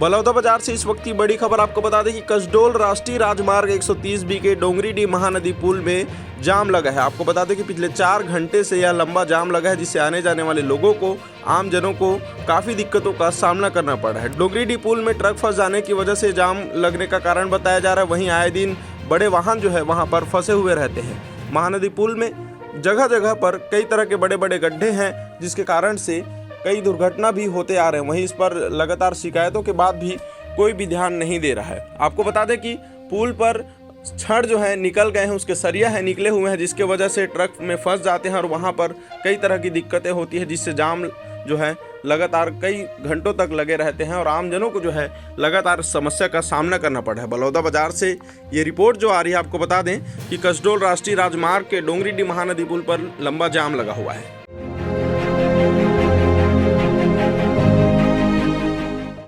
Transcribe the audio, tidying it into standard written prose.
बलौदा बाजार से इस वक्त की बड़ी खबर आपको बता दें कि कसडोल राष्ट्रीय राजमार्ग 130B के डोंगरीडीह महानदी पुल में जाम लगा है। आपको बता दें कि पिछले 4 घंटे से यह लंबा जाम लगा है, जिससे आने जाने वाले लोगों को, आम जनों को काफ़ी दिक्कतों का सामना करना पड़ा है। डोंगरीडीह पुल में ट्रक फंस जाने की वजह से जाम लगने का कारण बताया जा रहा है। वहीं आए दिन बड़े वाहन जो है वहाँ पर फंसे हुए रहते हैं। महानदी पुल में जगह जगह पर कई तरह के बड़े बड़े गड्ढे हैं, जिसके कारण से कई दुर्घटना भी होते आ रहे हैं। वहीं इस पर लगातार शिकायतों के बाद भी कोई भी ध्यान नहीं दे रहा है। आपको बता दें कि पुल पर छड़ जो है निकल गए हैं, उसके सरिया है निकले हुए हैं, जिसके वजह से ट्रक में फंस जाते हैं और वहां पर कई तरह की दिक्कतें होती है, जिससे जाम जो है लगातार कई घंटों तक लगे रहते हैं और आमजनों को जो है लगातार समस्या का सामना करना पड़ा है। बलौदा बाजार से ये रिपोर्ट जो आ रही है, आपको बता दें कि कसडोल राष्ट्रीय राजमार्ग के डोंगरीडीह महानदी पुल पर लंबा जाम लगा हुआ है।